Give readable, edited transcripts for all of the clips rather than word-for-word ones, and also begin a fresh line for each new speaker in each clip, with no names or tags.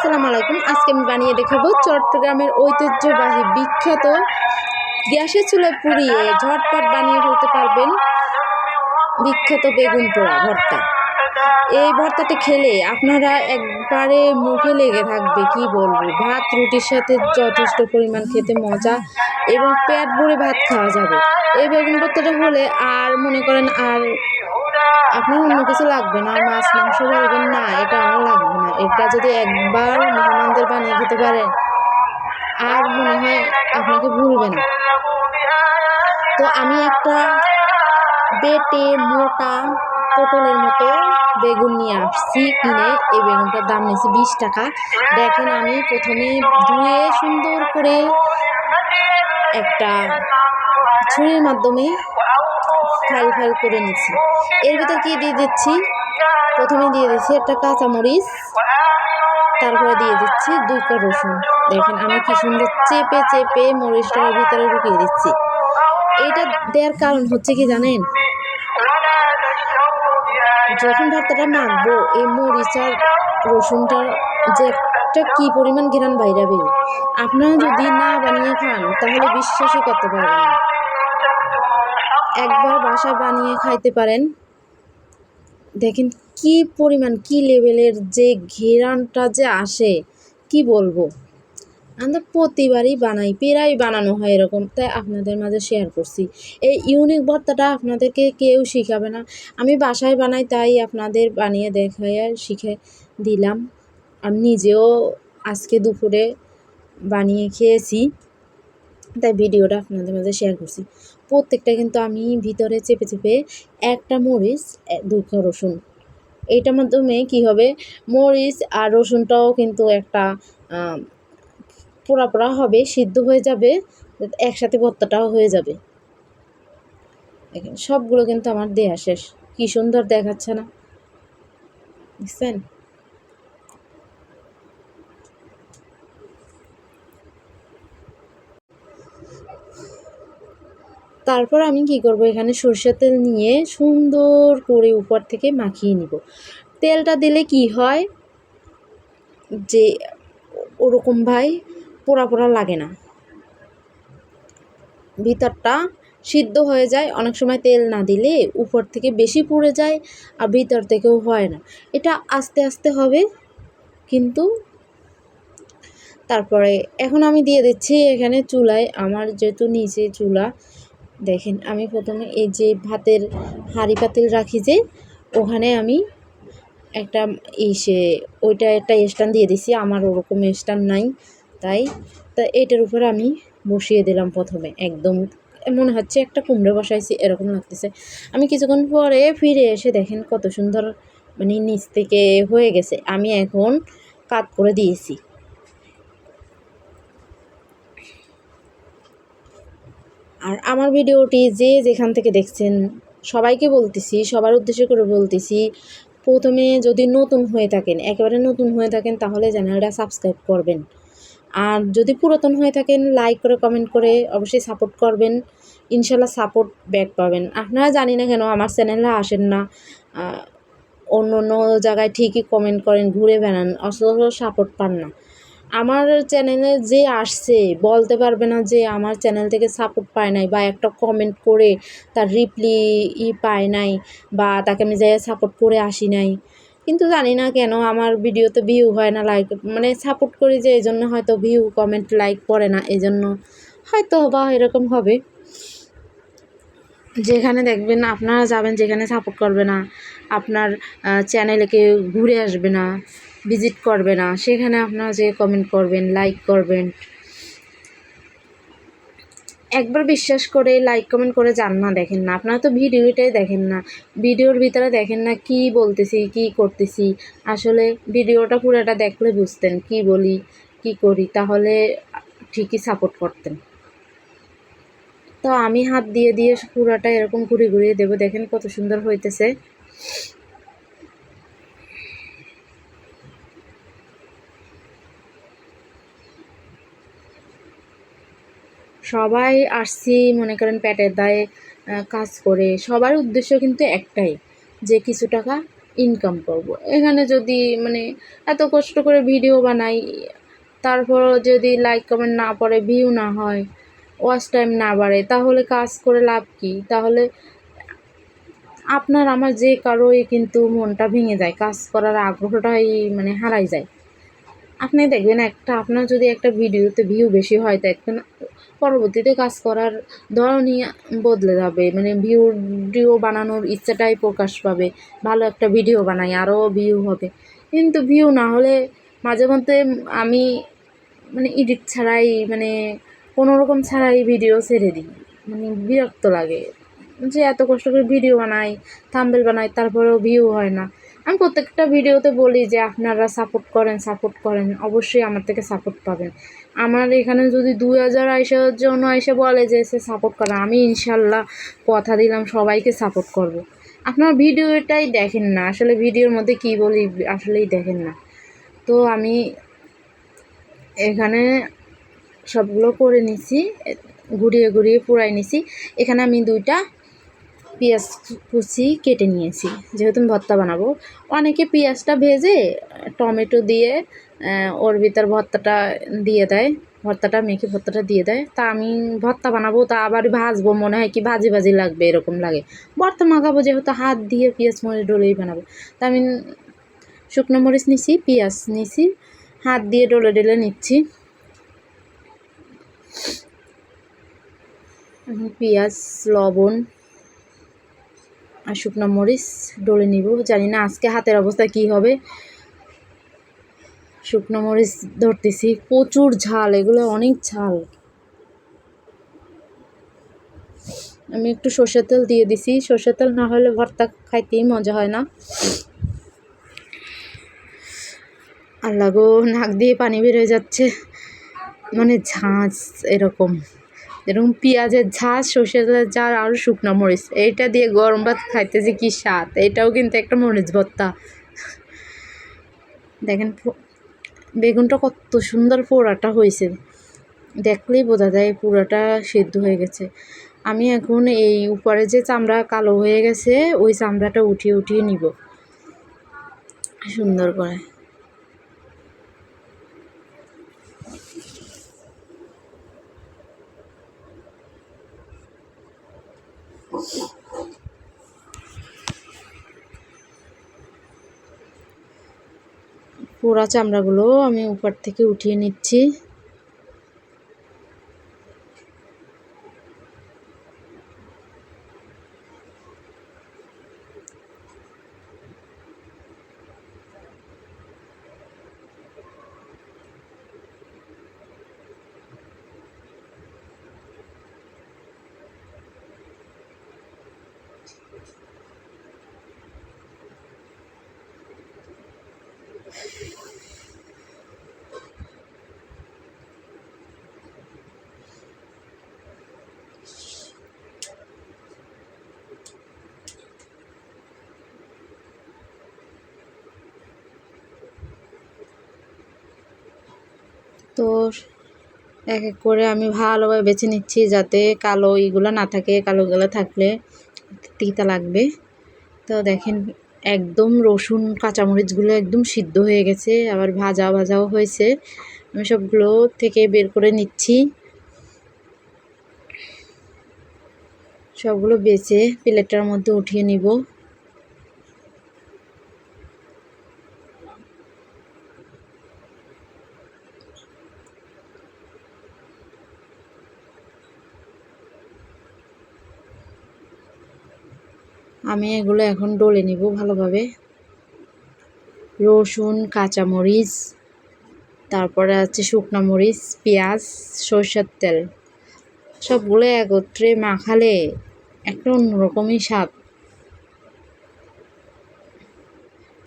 আসসালামু আলাইকুম। আজকে আমি বানিয়ে দেখাবো চট্টগ্রামের ঐতিহ্যবাহী বিখ্যাত গ্যাসের চুলায় পুড়িয়ে ঝটপট বানিয়ে ফেলতে পারবেন বিখ্যাত বেগুন পোড়া ভর্তা। এই ভর্তাটা খেলে আপনারা একবারে মুখে লেগে থাকবে, কি বলবো। ভাত রুটির সাথে যথেষ্ট পরিমাণ খেতে মজা এবং পেট ভরে ভাত খাওয়া যাবে। এই বেগুন ভর্তাটা হলে আর মনে করেন আর আপনার অন্য কিছু লাগবে না, মাছ মাংস বলবেন না এটা আমার লাগবে না। এটা যদি একবার মেহমানদের বানিয়ে খেতে পারেন আর মনে হয় আপনাকে ভুলবে না। তো আমি একটা বেটে মোটা পটলের মতো বেগুন নিয়ে আসছি কিনে। এই বেগুনটার দাম নিয়েছি 20 টাকা। দেখেন আমি প্রথমে ধুয়ে সুন্দর করে একটা ছুরির মাধ্যমে ফাইল করে নিচ্ছি। এর ভিতরে কি দিয়ে দিচ্ছি, প্রথমে দিয়ে দিচ্ছি একটা কাঁচামরিচ, তারপরে দিয়ে দিচ্ছি 2 কোয়া রসুন। দেখেন আমি কি সুন্দর চেপে চেপে মরিচটার ভিতরে ঢুকিয়ে দিচ্ছি। এটা দেওয়ার কারণ হচ্ছে কি জানেন, যখন ভর্তাটা মাখবো এই মরিচ আর রসুনটার যে একটা কি পরিমাণ ঘ্রাণ বাইরাবে, আপনারা যদি না বানিয়ে খান তাহলে বিশ্বাসই করতে পারবেন না। একবার বাসায় বানিয়ে খাইতে পারেন, দেখেন কি পরিমাণ কি লেভেলের যে ঘেরানটা যে আসে, কি বলবো। আমরা প্রতিবারই বানাই, প্রায় বানানো হয় এরকম, তাই আপনাদের মাঝে শেয়ার করছি। এই ইউনিক ভর্তাটা আপনাদেরকে কেউ শিখাবে না, আমি বাসায় বানাই, তাই আপনাদের বানিয়ে দেখাইয়া শিখে দিলাম। আমি নিজেও আজকে দুপুরে বানিয়ে খেয়েছি, তাই ভিডিওটা আপনাদের মাঝে শেয়ার করছি। প্রত্যেকটা কিন্তু আমি ভিতরে চেপে চেপে একটা মরিচ 2 কোয়া রসুন, এইটার মাধ্যমে কি হবে, মরিচ আর রসুনটাও কিন্তু একটা পোড়া পোড়া হবে, সিদ্ধ হয়ে যাবে, একসাথে ভর্তাটাও হয়ে যাবে। দেখেন সবগুলো কিন্তু আমার দেয়া শেষ। কি সুন্দর দেখাচ্ছে না, বুঝছেন? তারপর আমি কি করব, এখানে সরষের তেল নিয়ে সুন্দর করে উপর থেকে মাখিয়ে নিব। তেলটা দিলে কি হয় যে ওরকম ভাই পোড়া পোড়া লাগে না, ভিতরটা সিদ্ধ হয়ে যায়। অনেক সময় তেল না দিলে উপর থেকে বেশি পুড়ে যায় আর ভিতর থেকেও হয় না। এটা আস্তে আস্তে হবে কিন্তু। তারপরে এখন আমি দিয়ে দিচ্ছি এখানে চুলায়, আমার যেহেতু নিচে চুলা, দেখেন আমি প্রথমে এই যে ভাতের হাঁড়ি পাতিল রাখি যে, ওখানে আমি একটা ওইটা একটা স্ট্যান্ড দিয়ে দিছি। আমার ওরকম স্ট্যান্ড নাই, তাই এটার উপরে আমি বসিয়ে দিলাম। প্রথমে একদম মনে হচ্ছে একটা কুমড়ো বসাইছি এরকম লাগতেছে। আমি কিছুক্ষণ পরে ফিরে এসে দেখেন কত সুন্দর মানে নিচ থেকে হয়ে গেছে। আমি এখন কাট করে দিয়েছি। আর আমার ভিডিওটি যে যেখান থেকে দেখছেন সবাইকে বলতেছি, সবার উদ্দেশ্য করে বলতেছি, প্রথমে যদি নতুন হয়ে থাকেন, একেবারে নতুন হয়ে থাকেন, তাহলে চ্যানেলটা সাবস্ক্রাইব করবেন। আর যদি পুরাতন হয়ে থাকেন লাইক করে কমেন্ট করে অবশ্যই সাপোর্ট করবেন, ইনশাল্লাহ সাপোর্ট ব্যাক পাবেন। আপনারা জানি না কেন আমার চ্যানেলে আসেন না, অন্য অন্য জায়গায় ঠিকই কমেন্ট করেন, ঘুরে বেড়ান, অথচ সাপোর্ট পান না। আমার চ্যানেলে যে আসছে বলতে পারবে না যে আমার চ্যানেল থেকে সাপোর্ট পায় নাই, বা একটা কমেন্ট করে তার রিপ্লাই পায় নাই, বা তাকে আমি যাই সাপোর্ট করে আসি নাই। কিন্তু জানি না কেন আমার ভিডিওতে ভিউ হয় না, লাইক মানে সাপোর্ট করি যে এই জন্য হয়তো ভিউ কমেন্ট লাইক পড়ে না, এই জন্য হয়তো বা এরকম হবে। যেখানে দেখবেন আপনারা যাবেন, যেখানে সাপোর্ট করবে না, আপনার চ্যানেলে কেউ ঘুরে আসবে না, ভিজিট করবে না, সেখানে আপনারা যে কমেন্ট করবেন, লাইক করবেন। একবার বিশ্বাস করে লাইক কমেন্ট করে যান না, দেখেন না, আপনারা তো ভিডিওটাই দেখেন না, ভিডিওর ভিতরে দেখেন না কি বলতেছি কি করতেছি। আসলে ভিডিওটা পুরোটা দেখলে বুঝতেন কি বলি কি করি, তাহলে ঠিকই সাপোর্ট করতেন। তো আমি হাত দিয়ে দিয়ে পুরাটা এরকম ঘুরিয়ে দেবো। দেখেন কত সুন্দর হইতেছে। সবাই আসছি মনে করেন পেটের দায়ে কাজ করে, সবার উদ্দেশ্য কিন্তু একটাই, যে কিছু টাকা ইনকাম করব। এখানে যদি মানে এত কষ্ট করে ভিডিও বানাই, তারপরও যদি লাইক কমেন্ট না পড়ে, ভিউ না হয়, ওয়াচ টাইম না বাড়ে, তাহলে কাজ করে লাভ কী? তাহলে আপনার আমার যে কারোই কিন্তু মনটা ভেঙে যায়, কাজ করার আগ্রহটাই মানে হারাই যায়। আপনি দেখবেন আপনার যদি একটা ভিডিওতে ভিউ বেশি হয়, দেখবেন পরবর্তীতে কাজ করার ধরনই বদলে যাবে, মানে ভিডিও বানানোর ইচ্ছাটাই প্রকাশ পাবে। ভালো একটা ভিডিও বানাই, আরও ভিউ হবে। কিন্তু ভিউ না হলে মাঝে মধ্যে আমি মানে এডিট ছাড়াই, মানে কোনোরকম ছাড়াই ভিডিও ছেড়ে দিই। মানে বিরক্ত লাগে যে এত কষ্ট করে ভিডিও বানাই, থাম্বনেল বানাই, তারপরেও ভিউ হয় না। আমি প্রত্যেকটা ভিডিওতে বলি যে আপনারা সাপোর্ট করেন, অবশ্যই আমার থেকে সাপোর্ট পাবেন। আমার এখানে যদি 2000 জন্য এসে বলে যে সে সাপোর্ট করে, আমি ইনশাল্লাহ কথা দিলাম সবাইকে সাপোর্ট করব। আপনার ভিডিওটাই দেখেন না, আসলে ভিডিওর মধ্যে কী বলি আসলেই দেখেন না। তো আমি এখানে সবগুলো করে নিছি, ঘুরিয়ে পুরাই নিছি। এখানে আমি 2টা পেঁয়াজ কুচি কেটে নিয়েছি, যেহেতু আমি ভর্তা বানাবো। অনেকে পেঁয়াজটা ভেজে টমেটো দিয়ে ওর ভিতর ভর্তাটা দিয়ে দেয়, ভর্তাটা মেখে ভর্তাটা দিয়ে দেয়। তা আমি ভর্তা বানাবো, তা আবার ভাজবো, মনে হয় কি ভাজি ভাজি লাগবে, এরকম লাগে। ভর্তা মাখাবো যেহেতু, হাত দিয়ে পেঁয়াজ মরিচ ডলেই বানাবো। তা আমি শুকনো মরিচ নিছি, পেঁয়াজ নিছি, হাত দিয়ে ডলে নিচ্ছি। পেঁয়াজ, লবণ আর শুকনো মরিচ ডলে নিব। জানি না আজকে হাতের অবস্থা কি হবে। শুকনো মরিচ ধরতেছি, প্রচুর ঝাল, এগুলো অনেক ঝাল। আমি একটু সর্ষের তেল দিয়ে দিছি, সর্ষের তেল না হলে ভর্তা খাইতেই মজা হয় না। আল্লাহ গো, নাক দিয়ে পানি বের হয়ে যাচ্ছে, মানে ঝাঁঝ এরকম পেঁয়াজের ঝাঁঝ, সর্ষের তেলের ঝাল আর শুকনো মরিচ, এইটা দিয়ে গরম ভাত খাইতেছি কি স্বাদ। এটাও কিন্তু একটা মরিচ ভর্তা। দেখেন বেগুনটা কত সুন্দর পোড়াটা হয়েছে, দেখলেই বোঝা যায় পুরোটা সিদ্ধ হয়ে গেছে। আমি এখন এই উপরে যে চামড়া কালো হয়ে গেছে, ওই চামড়াটা উঠিয়ে নিব সুন্দর করে। পোড়া চামড়াগুলো আমি উপর থেকে উঠিয়ে নিচ্ছি। তো এক এক করে আমি ভালোভাবে বেছে নিচ্ছি, যাতে কালো এইগুলো না থাকে, কালোগুলো থাকলে তিতা লাগবে। তো দেখেন একদম রসুন কাঁচামরিচগুলো একদম সিদ্ধ হয়ে গেছে, আবার ভাজাও হয়েছে। আমি সবগুলো থেকে বের করে নিচ্ছি, সবগুলো বেছে প্লেটটার মধ্যে উঠিয়ে নিব। আমি এগুলো এখন ডলে নিব ভালোভাবে। রসুন, কাঁচামরিচ, তারপরে আছে শুকনো মরিচ, পেঁয়াজ, সরষের তেল, সবগুলো একত্রে মাখালে একটা অন্যরকমই স্বাদ।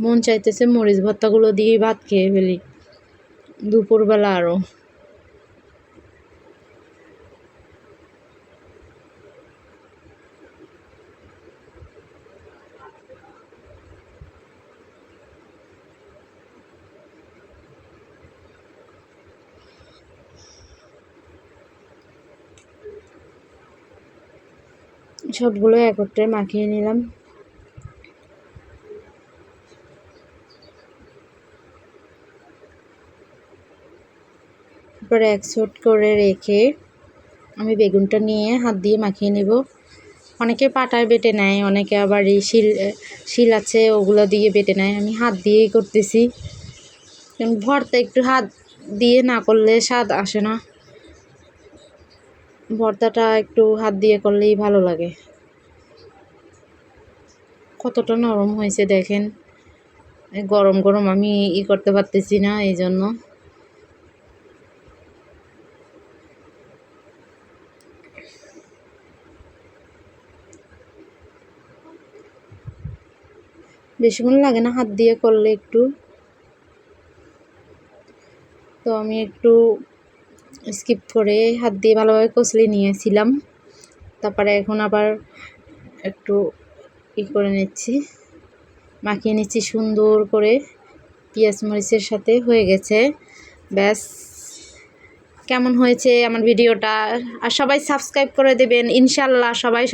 মন চাইতেছে মরিচ ভর্তাগুলো দিয়ে ভাত খেয়ে ফেলি দুপুরবেলা আরও। সবগুলো একত্রে মাখিয়ে নিলাম। তারপরে এক সাইড করে রেখে আমি বেগুনটা নিয়ে হাত দিয়ে মাখিয়ে নেব। অনেকে পাটায় বেটে নেয়, অনেকে আবার এই শিল আছে ওগুলো দিয়ে বেটে নেয়। আমি হাত দিয়েই করতেছি, কারণ ভর্তা একটু হাত দিয়ে না করলে স্বাদ আসে না। ভর্তাটা একটু হাত দিয়ে করলেই ভালো লাগে। কতটা নরম হয়েছে দেখেন, গরম গরম আমি করতে পারতেছি না, এই জন্য। বেশিক্ষণ লাগে না হাত দিয়ে করলে একটু। তো আমি একটু স্কিপ করে হাত দিয়ে ভালোভাবে কষলে নিয়েছিলাম। তারপরে এখন আবার একটু করে নিচ্ছি, মাখিয়ে নিচ্ছি সুন্দর করে পেঁয়াজ মরিচের সাথে। হয়ে গেছে, ব্যাস। কেমন হয়েছে আমার ভিডিওটা? আর সবাই সাবস্ক্রাইব করে দেবেন ইনশাল্লাহ। সবাই